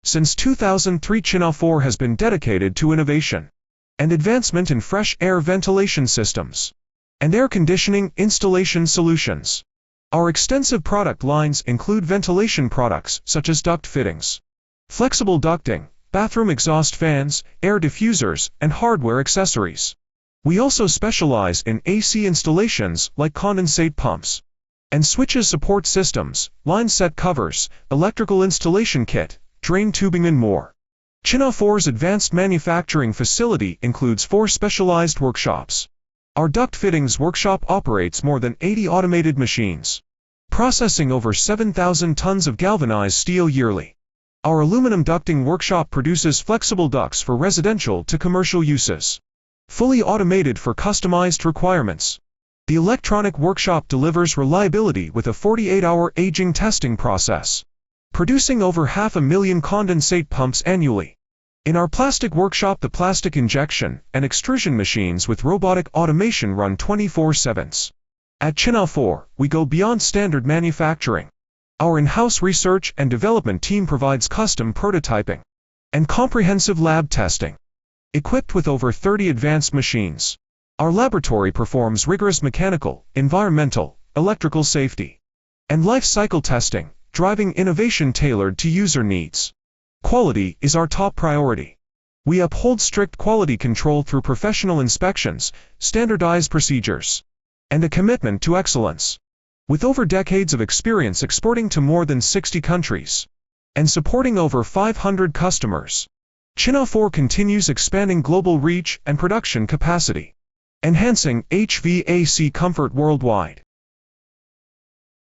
Since 2003, Chinafore has been dedicated to innovation and advancement in fresh air ventilation systems and air conditioning installation solutions. Our extensive product lines include ventilation products such as duct fittings, flexible ducting, bathroom exhaust fans, air diffusers, and hardware accessories. We also specialize in AC installations like condensate pumps and switches support systems, line set covers, electrical installation kit, drain tubing, and more. Chinafore's advanced manufacturing facility includes 4 specialized workshops. Our duct fittings workshop operates more than 80 automated machines, processing over 7,000 tons of galvanized steel yearly. Our aluminum ducting workshop produces flexible ducts for residential to commercial uses, fully automated for customized requirements. The electronic workshop delivers reliability with a 48-hour aging testing process, producing over 500,000 condensate pumps annually. In our plastic workshop, the plastic injection and extrusion machines with robotic automation run 24/7. At Chinafore, we go beyond standard manufacturing. Our in-house research and development team provides custom prototyping and comprehensive lab testing. Equipped with over 30 advanced machines, our laboratory performs rigorous mechanical, environmental, electrical safety, and life cycle testing, driving innovation tailored to user needs. Quality is our top priority. We uphold strict quality control through professional inspections, standardized procedures, and a commitment to excellence. With over decades of experience exporting to more than 60 countries and supporting over 500 customers, Chinafore continues expanding global reach and production capacity, enhancing HVAC comfort worldwide.